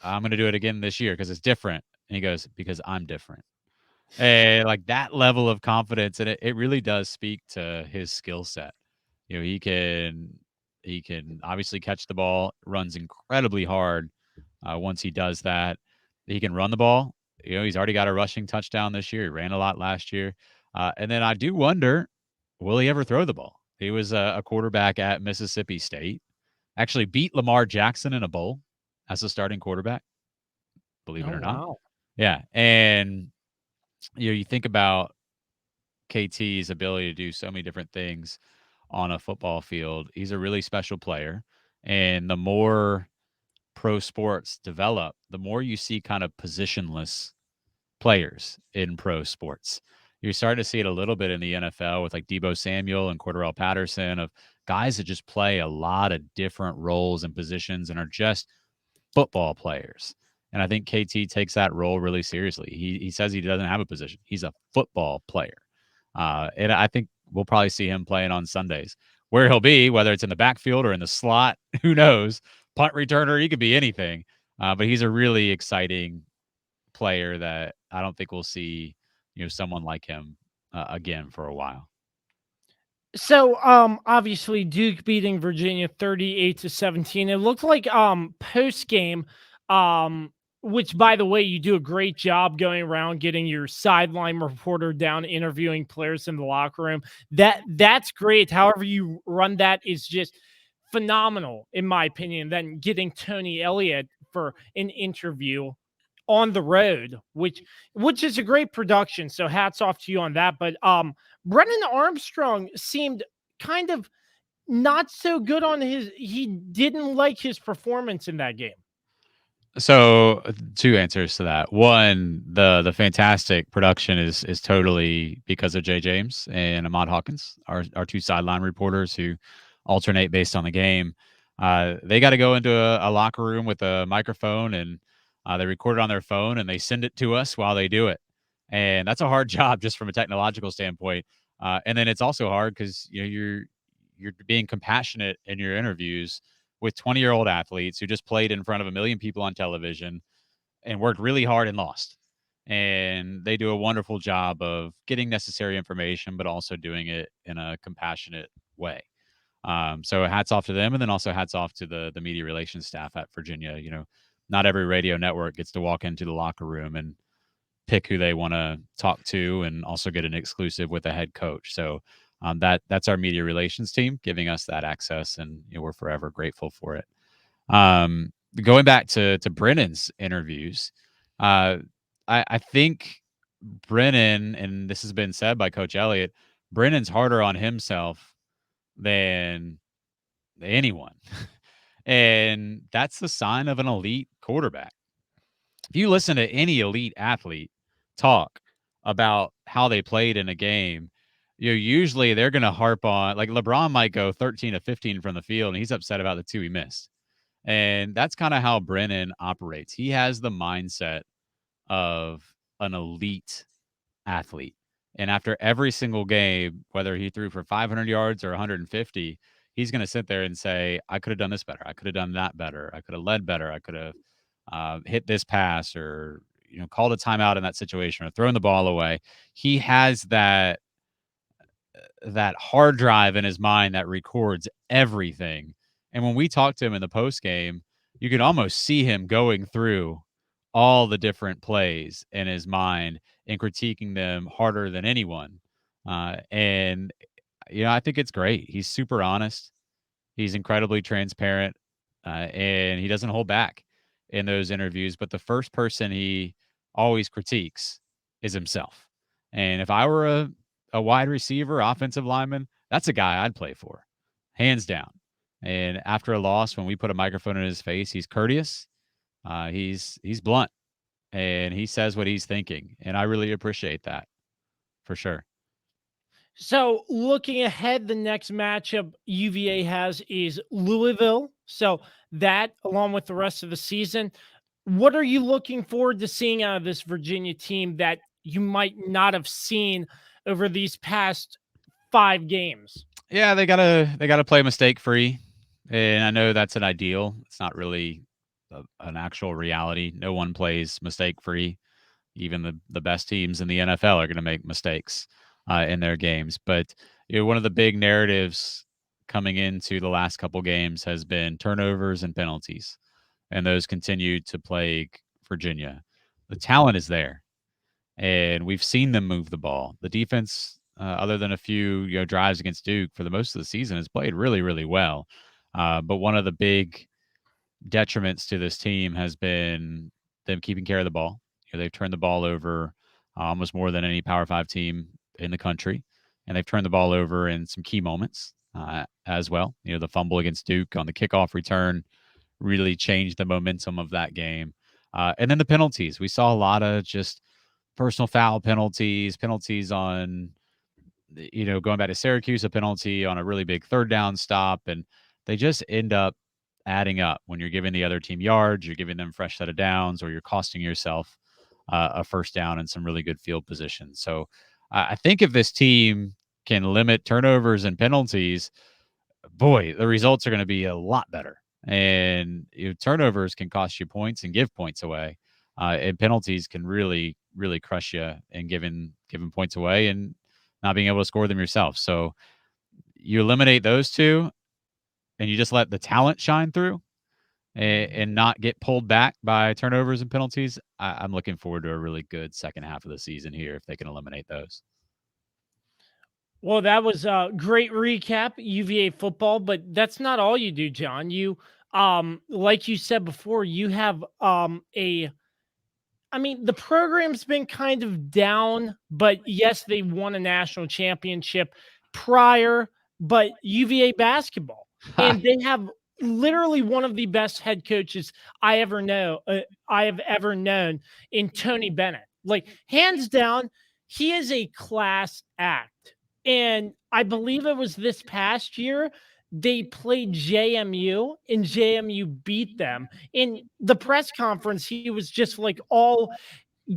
I'm going to do it again this year because it's different." And he goes, "Because I'm different." And like that level of confidence, and it really does speak to his skill set. He can obviously catch the ball, runs incredibly hard. Once he does that, he can run the ball. He's already got a rushing touchdown this year. He ran a lot last year. And then I do wonder, will he ever throw the ball? He was a quarterback at Mississippi State. Actually beat Lamar Jackson in a bowl as a starting quarterback, believe it Oh or not. wow. Yeah. And you think about KT's ability to do so many different things on a football field. He's a really special player. And the more pro sports develop, the more you see kind of positionless players in pro sports. You're starting to see it a little bit in the NFL with like Debo Samuel and Cordarrelle Patterson, of guys that just play a lot of different roles and positions and are just football players. And I think KT takes that role really seriously. He says he doesn't have a position. He's a football player. And I think we'll probably see him playing on Sundays. Where he'll be, whether it's in the backfield or in the slot, who knows? Punt returner, he could be anything. But he's a really exciting player that I don't think we'll see, someone like him again for a while. So, obviously Duke beating Virginia 38-17. It looked like post game, which by the way, you do a great job going around getting your sideline reporter down interviewing players in the locker room. That's great. However you run that is just phenomenal in my opinion. Then getting Tony Elliott for an interview on the road, which is a great production. So hats off to you on that. But Brennan Armstrong seemed kind of not so good on he didn't like his performance in that game. So two answers to that. One, the fantastic production is totally because of Jay James and Ahmad Hawkins, our two sideline reporters who alternate based on the game. They got to go into a locker room with a microphone and they record it on their phone and they send it to us while they do it. And that's a hard job just from a technological standpoint. And then it's also hard because you're being compassionate in your interviews with 20-year-old athletes who just played in front of a million people on television and worked really hard and lost. And they do a wonderful job of getting necessary information, but also doing it in a compassionate way. So hats off to them, and then also hats off to the media relations staff at Virginia. Not every radio network gets to walk into the locker room and pick who they want to talk to, and also get an exclusive with the head coach. So that's our media relations team giving us that access, and we're forever grateful for it. Going back to Brennan's interviews, I think Brennan, and this has been said by Coach Elliott, Brennan's harder on himself than anyone. And that's the sign of an elite quarterback. If you listen to any elite athlete talk about how they played in a game, usually they're going to harp on, like LeBron might go 13 of 15 from the field and he's upset about the two he missed. And that's kind of how Brennan operates. He has the mindset of an elite athlete. And after every single game, whether he threw for 500 yards or 150, he's going to sit there and say, I could have done this better. I could have done that better. I could have led better. I could have hit this pass, or, called a timeout in that situation, or thrown the ball away. He has that hard drive in his mind that records everything. And when we talked to him in the post game, you could almost see him going through all the different plays in his mind and critiquing them harder than anyone. And I think it's great. He's super honest. He's incredibly transparent, and he doesn't hold back in those interviews. But the first person he always critiques is himself. And if I were a wide receiver, offensive lineman, that's a guy I'd play for, hands down. And after a loss, when we put a microphone in his face, he's courteous. He's blunt, and he says what he's thinking. And I really appreciate that, for sure. So looking ahead, the next matchup UVA has is Louisville. So that, along with the rest of the season, what are you looking forward to seeing out of this Virginia team that you might not have seen over these past 5 games? Yeah, they gotta play mistake free, and I know that's an ideal. It's not really an actual reality. No one plays mistake free. Even the best teams in the NFL are going to make mistakes in their games. But one of the big narratives coming into the last couple games has been turnovers and penalties, and those continue to plague Virginia. The talent is there, and we've seen them move the ball. The defense, other than a few drives against Duke, for the most of the season, has played really, really well. But one of the big detriments to this team has been them keeping care of the ball. They've turned the ball over almost more than any Power 5 team in the country, and they've turned the ball over in some key moments as well. The fumble against Duke on the kickoff return really changed the momentum of that game. And then the penalties. We saw a lot of just personal foul penalties, penalties on, going back to Syracuse, a penalty on a really big third down stop. And they just end up adding up when you're giving the other team yards, you're giving them fresh set of downs, or you're costing yourself a first down and some really good field position. So I think if this team can limit turnovers and penalties, boy, the results are going to be a lot better. And turnovers can cost you points and give points away, and penalties can really, really crush you and giving points away and not being able to score them yourself. So you eliminate those two, and you just let the talent shine through and not get pulled back by turnovers and penalties. I'm looking forward to a really good second half of the season here if they can eliminate those. Well, that was a great recap, UVA football, but that's not all you do, John. You, like you said before, you have I mean, the program's been kind of down, but yes, they won a national championship prior, but UVA basketball, and they have literally one of the best head coaches I have ever known in Tony Bennett. Like, hands down, he is a class act. And I believe it was this past year they played JMU and JMU beat them. In the press conference, he was just like all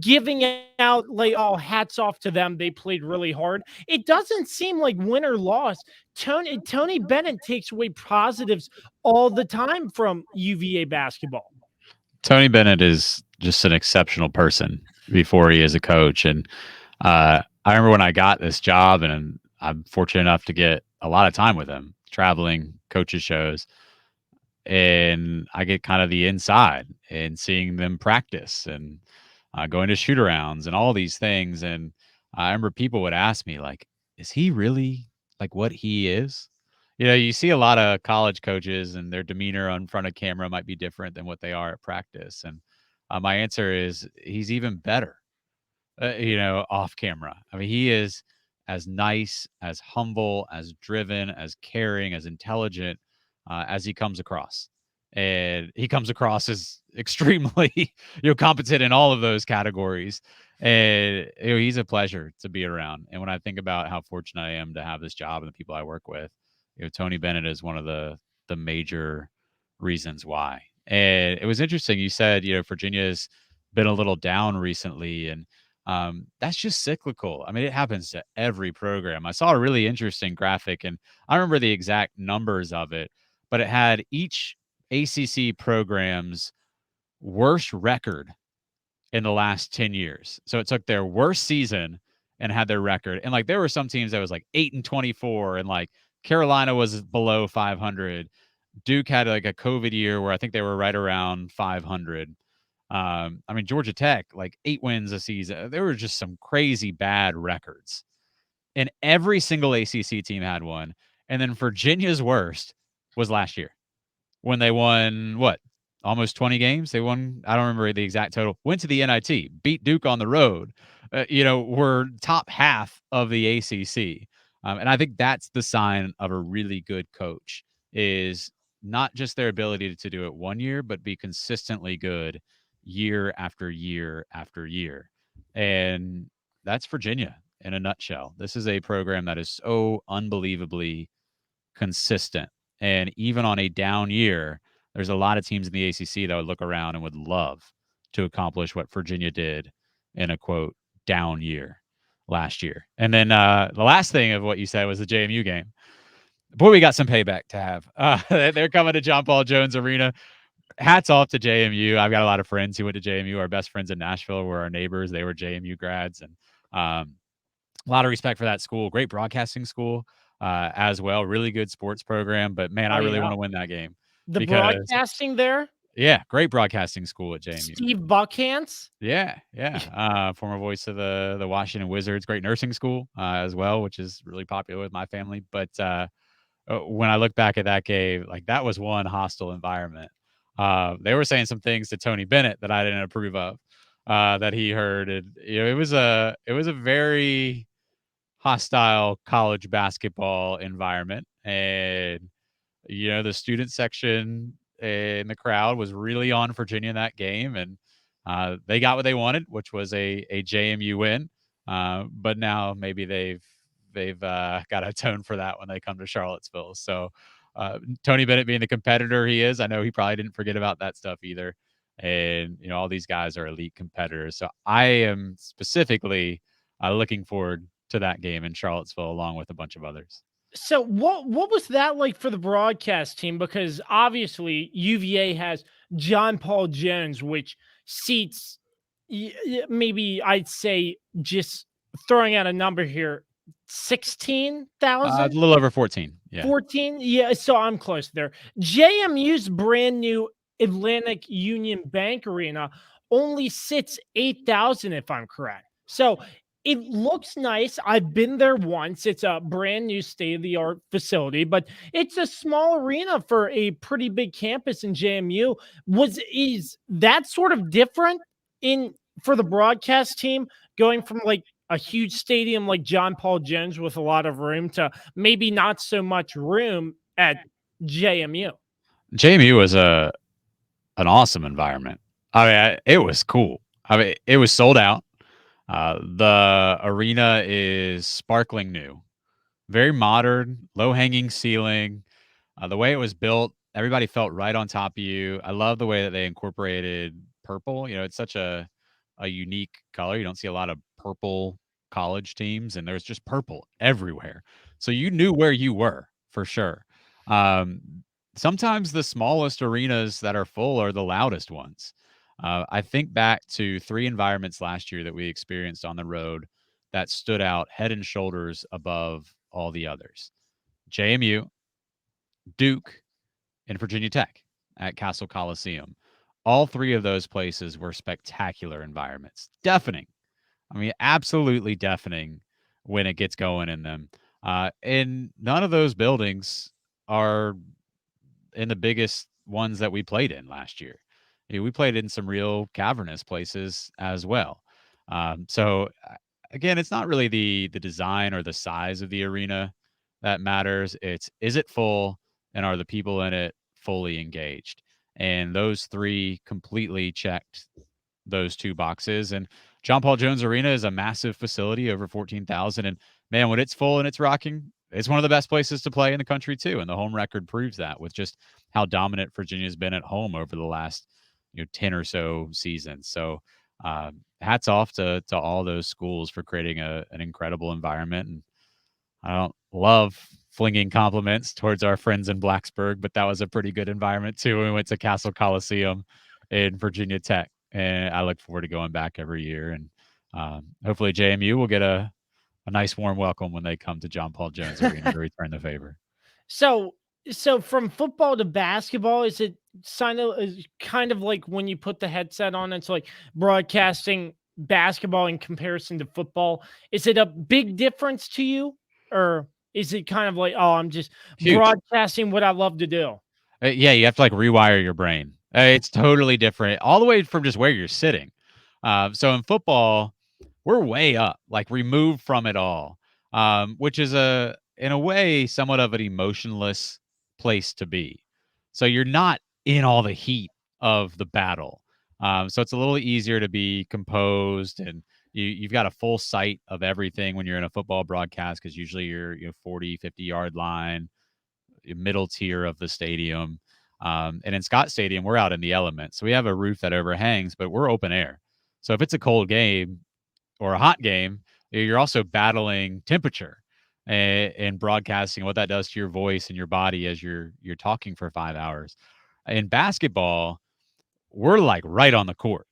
giving out, like, oh, hats off to them. They played really hard. It doesn't seem like win or loss. Tony Bennett takes away positives all the time from UVA basketball. Tony Bennett is just an exceptional person before he is a coach. And I remember when I got this job, and I'm fortunate enough to get a lot of time with him, traveling, coaches shows, and I get kind of the inside and seeing them practice and going to shoot arounds and all these things. And I remember people would ask me, like, is he really like what he is? You see a lot of college coaches and their demeanor on front of camera might be different than what they are at practice. And my answer is he's even better, off camera. I mean, he is as nice, as humble, as driven, as caring, as intelligent as he comes across. And he comes across as extremely, competent in all of those categories. And he's a pleasure to be around. And when I think about how fortunate I am to have this job and the people I work with, Tony Bennett is one of the major reasons why. And it was interesting. You said, Virginia's been a little down recently, and that's just cyclical. I mean, it happens to every program. I saw a really interesting graphic, and I remember the exact numbers of it, but it had each ACC program's worst record in the last 10 years. So it took their worst season and had their record. And like there were some teams that was like 8-24, and like Carolina was below 500. Duke had like a COVID year where I think they were right around 500. I mean, Georgia Tech, like 8 wins a season. There were just some crazy bad records. And every single ACC team had one. And then Virginia's worst was last year when they won what? Almost 20 games. They won, I don't remember the exact total. Went to the NIT, beat Duke on the road. Were top half of the ACC. And I think that's the sign of a really good coach is not just their ability to do it one year, but be consistently good year after year after year. And that's Virginia in a nutshell. This is a program that is so unbelievably consistent. And even on a down year, there's a lot of teams in the ACC that would look around and would love to accomplish what Virginia did in a quote down year last year. And then the last thing of what you said was the JMU game. Boy, we got some payback to have. They're coming to John Paul Jones Arena. Hats off to JMU. I've got a lot of friends who went to JMU. Our best friends in Nashville were our neighbors. They were JMU grads, and a lot of respect for that school. Great broadcasting school as well. Really good sports program. But man, I really want to win that game The because broadcasting there, yeah, great broadcasting school at JMU. Steve Buckhantz. Yeah. Former voice of the Washington Wizards. Great nursing school as well, which is really popular with my family. But when I look back at that game, like that was one hostile environment. They were saying some things to Tony Bennett that I didn't approve of, that he heard. And, it was a very hostile college basketball environment. And, the student section in the crowd was really on Virginia in that game, and they got what they wanted, which was a JMU win. But now maybe they've got to atone for that when they come to Charlottesville. So Tony Bennett being the competitor he is, I know he probably didn't forget about that stuff either. And all these guys are elite competitors. So I am specifically looking forward to that game in Charlottesville along with a bunch of others. So what was that like for the broadcast team? Because obviously UVA has John Paul Jones, which seats maybe I'd say, just throwing out a number here, A 16,000. little over 14. Yeah. 14? Yeah, so I'm close there. JMU's brand new Atlantic Union Bank Arena only sits 8,000, if I'm correct. So it looks nice. I've been there once. It's a brand new state-of-the-art facility, but it's a small arena for a pretty big campus in JMU. Is that sort of different in for the broadcast team, going from like a huge stadium like John Paul Jones with a lot of room to maybe not so much room at JMU? JMU was an awesome environment. I mean, it was cool. I mean, it was sold out. The arena is sparkling new, very modern, low hanging ceiling. The way it was built, everybody felt right on top of you. I love the way that they incorporated purple. It's such a unique color. You don't see a lot of purple college teams, and there's just purple everywhere. So you knew where you were for sure. Um, Sometimes the smallest arenas that are full are the loudest ones. I think back to 3 environments last year that we experienced on the road that stood out head and shoulders above all the others. JMU, Duke, and Virginia Tech at Castle Coliseum. All 3 of those places were spectacular environments. Deafening. I mean, absolutely deafening when it gets going in them. And none of those buildings are in the biggest ones that we played in last year. We played in some real cavernous places as well. So again, it's not really the design or the size of the arena that matters. It's, is it full, and are the people in it fully engaged? And those 3 completely checked those 2 boxes. And John Paul Jones Arena is a massive facility, over 14,000. And man, when it's full and it's rocking, it's one of the best places to play in the country too. And the home record proves that, with just how dominant Virginia's been at home over the last 10 or so seasons. So hats off to all those schools for creating an incredible environment. And I don't love flinging compliments towards our friends in Blacksburg, but that was a pretty good environment too. We went to Castle Coliseum in Virginia Tech, and I look forward to going back every year. And hopefully JMU will get a nice warm welcome when they come to John Paul Jones Arena to return the favor. So from football to basketball, is it kind of like when you put the headset on, it's like broadcasting basketball in comparison to football? Is it a big difference to you, or is it kind of like, oh, I'm just Huge. broadcasting what I love to do? Yeah, you have to like rewire your brain. It's totally different, all the way from just where you're sitting. So in football, we're way up, like removed from it all, which is in a way, somewhat of an emotionless place to be. So you're not in all the heat of the battle. So it's a little easier to be composed, and you've got a full sight of everything when you're in a football broadcast, because usually you're 40, 50-yard line, middle tier of the stadium. And in Scott Stadium, we're out in the elements. So we have a roof that overhangs, but we're open air. So if it's a cold game or a hot game, you're also battling temperature and broadcasting, what that does to your voice and your body as you're talking for 5 hours. In basketball, we're like right on the court,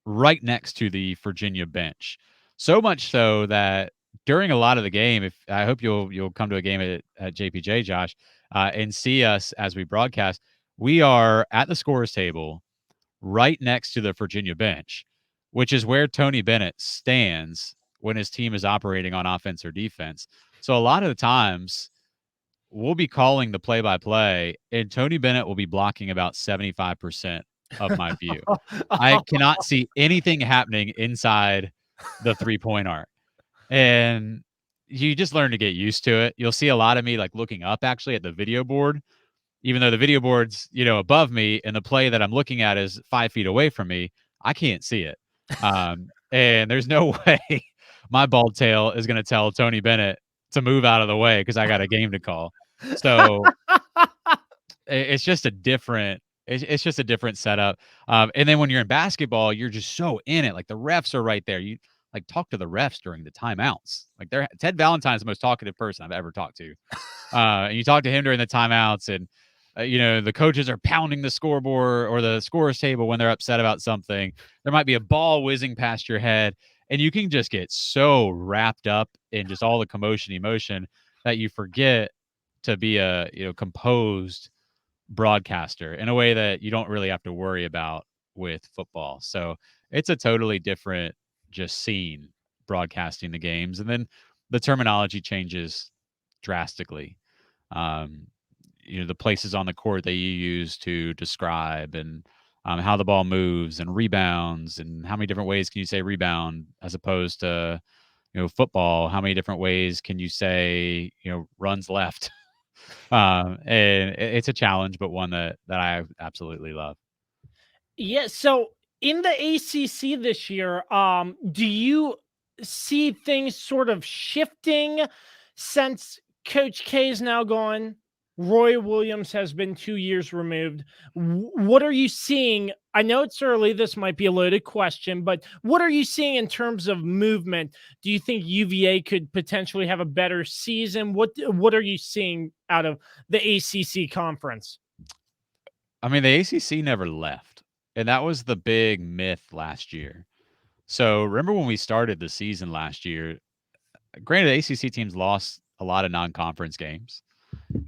right next to the Virginia bench. So much so that during a lot of the game, if I hope you'll come to a game at JPJ, Josh, and see us as we broadcast, we are at the scorer's table right next to the Virginia bench, which is where Tony Bennett stands when his team is operating on offense or defense. So a lot of the times we'll be calling the play-by-play, and Tony Bennett will be blocking about 75% of my view. I cannot see anything happening inside the 3-point arc. And you just learn to get used to it. You'll see a lot of me like looking up actually at the video board even though the video board's, above me and the play that I'm looking at is 5 feet away from me, I can't see it. And there's no way my bald tail is going to tell Tony Bennett to move out of the way because I got a game to call. So it's just a different it's just a different setup. And then when you're in basketball, you're just so in it. Like the refs are right there. You like talk to the refs during the timeouts. Like Ted Valentine's the most talkative person I've ever talked to. And you talk to him during the timeouts, and the coaches are pounding the scoreboard or the scorer's table when they're upset about something. There might be a ball whizzing past your head, and you can just get so wrapped up in just all the commotion, emotion that you forget to be a composed broadcaster in a way that you don't really have to worry about with football. So it's a totally different just scene broadcasting the games. And then the terminology changes drastically. Um, the places on the court that you use to describe and how the ball moves and rebounds and how many different ways can you say rebound as opposed to, football, how many different ways can you say, runs left? And it's a challenge, but one that I absolutely love. Yeah. So in the ACC this year, do you see things sort of shifting since Coach K is now gone? Roy Williams has been 2 years removed. What are you seeing? I know it's early. This might be a loaded question, but what are you seeing in terms of movement? Do you think UVA could potentially have a better season? What are you seeing out of the ACC conference? I mean, the ACC never left, and that was the big myth last year. So remember when we started the season last year? Granted, ACC teams lost a lot of non-conference games,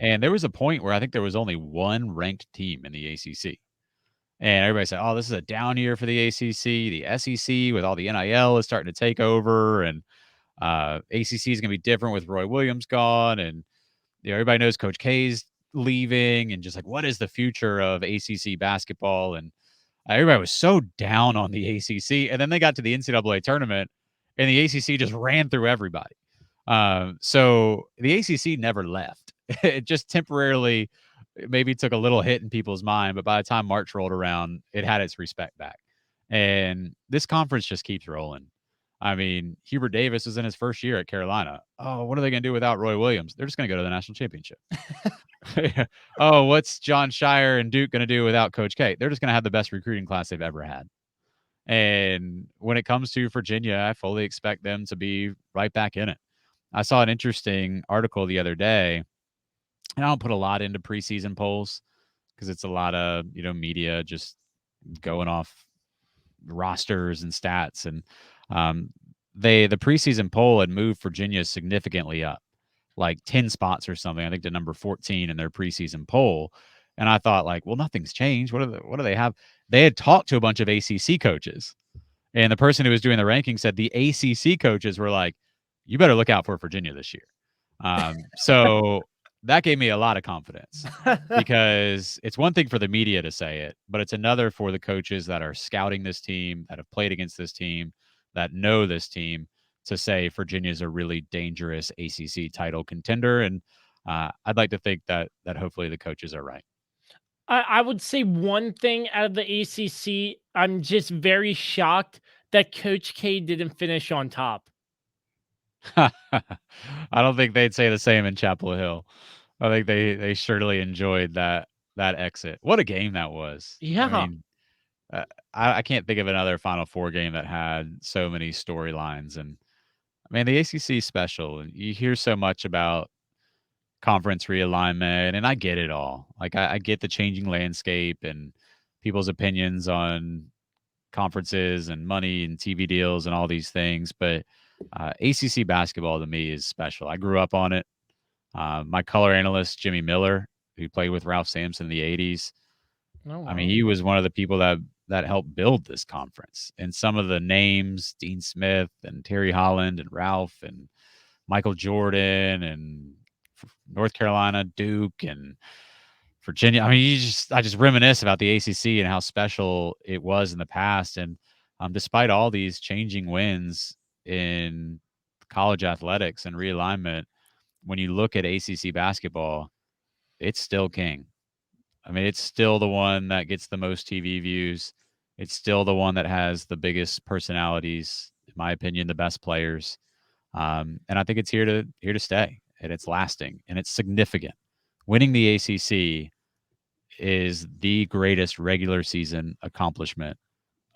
and there was a point where I think there was only one ranked team in the ACC. And everybody said, "Oh, this is a down year for the ACC. The SEC with all the NIL is starting to take over, and ACC is going to be different with Roy Williams gone." And everybody knows Coach K's leaving, and just like, what is the future of ACC basketball? And everybody was so down on the ACC, and then they got to the NCAA tournament, and the ACC just ran through everybody. So the ACC never left. It just temporarily maybe took a little hit in people's mind, but by the time March rolled around, it had its respect back. And this conference just keeps rolling. I mean, Hubert Davis is in his first year at Carolina. Oh, what are they going to do without Roy Williams? They're just going to go to the national championship. Oh, what's John Shire and Duke going to do without Coach K? They're just going to have the best recruiting class they've ever had. And when it comes to Virginia, I fully expect them to be right back in it. I saw an interesting article the other day, and I don't put a lot into preseason polls because it's a lot of, media just going off rosters and stats. And the preseason poll had moved Virginia significantly up, like 10 spots or something, I think to number 14 in their preseason poll. And I thought, like, well, nothing's changed. What do they have? They had talked to a bunch of ACC coaches, and the person who was doing the ranking said the ACC coaches were like, you better look out for Virginia this year. So that gave me a lot of confidence because it's one thing for the media to say it, but it's another for the coaches that are scouting this team, that have played against this team, that know this team, to say Virginia's a really dangerous ACC title contender. And I'd like to think that hopefully the coaches are right. I would say one thing out of the ACC, I'm just very shocked that Coach K didn't finish on top. I don't think they'd say the same in Chapel Hill. I think they surely enjoyed that exit. What a game that was. I Yeah. mean, I can't think of another Final Four game that had so many storylines. And man, the ACC is special. And you hear so much about conference realignment, and I get it all. Like I get the changing landscape and people's opinions on conferences and money and TV deals and all these things. But ACC basketball to me is special. I grew up on it. My color analyst, Jimmy Miller, who played with Ralph Sampson in the 80s, Oh, I mean, wow. he was one of the people that helped build this conference. And some of the names, Dean Smith and Terry Holland and Ralph and Michael Jordan and North Carolina, Duke and Virginia. I mean, I just reminisce about the ACC and how special it was in the past. And despite all these changing winds in college athletics and realignment, when you look at ACC basketball, it's still king. I mean, it's still the one that gets the most TV views. It's still the one that has the biggest personalities, in my opinion, the best players. And I think it's here to stay, and it's lasting, and it's significant. Winning the ACC is the greatest regular season accomplishment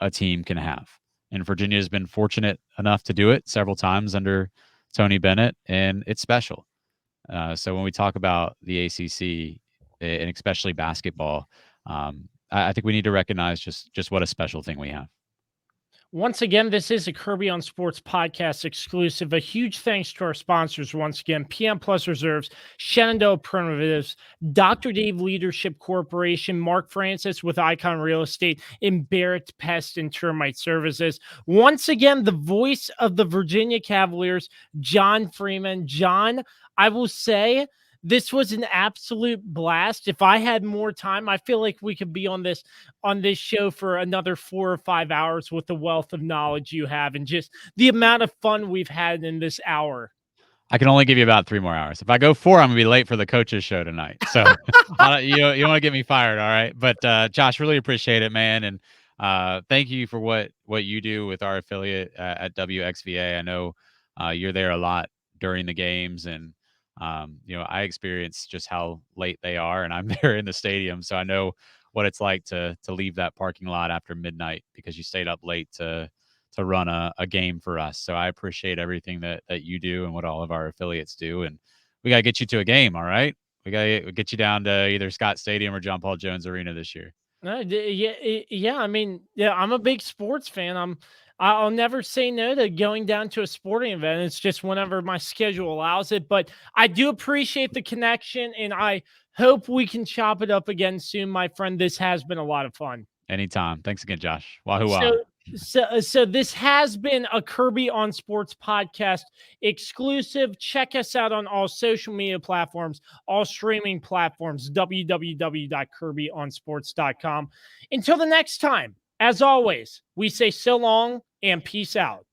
a team can have. And Virginia has been fortunate enough to do it several times under Tony Bennett, and it's special. So when we talk about the ACC and especially basketball, I think we need to recognize just what a special thing we have. Once again, this is a Kirby on Sports podcast exclusive. A huge thanks to our sponsors once again, PM Plus Reserves, Shenandoah Primitives, Dr. Dave Leadership Corporation, Mark Francis with Icon Real Estate, and Barrett Pest and Termite Services. Once again, the voice of the Virginia Cavaliers, John Freeman. John, I will say, this was an absolute blast. If I had more time, I feel like we could be on this show for another 4 or 5 hours with the wealth of knowledge you have and just the amount of fun we've had in this hour. I can only give you about 3 more hours. If I go 4, I'm gonna be late for the coaches show tonight. So you don't want to get me fired, all right? But Josh, really appreciate it, man, and thank you for what you do with our affiliate at WXVA. I know you're there a lot during the games, and I experience just how late they are, and I'm there in the stadium, so I know what it's like to leave that parking lot after midnight because you stayed up late to run a game for us. So I appreciate everything that you do and what all of our affiliates do, and we got to get you to a game. All right, we got to get you down to either Scott Stadium or John Paul Jones Arena this year. Yeah. I mean, yeah, I'm a big sports fan. I'll never say no to going down to a sporting event. It's just whenever my schedule allows it. But I do appreciate the connection, and I hope we can chop it up again soon, my friend. This has been a lot of fun. Anytime. Thanks again, Josh. Wahoo! So this has been a Kirby on Sports podcast exclusive. Check us out on all social media platforms, all streaming platforms, www.kirbyonsports.com. Until the next time, as always, we say so long and peace out.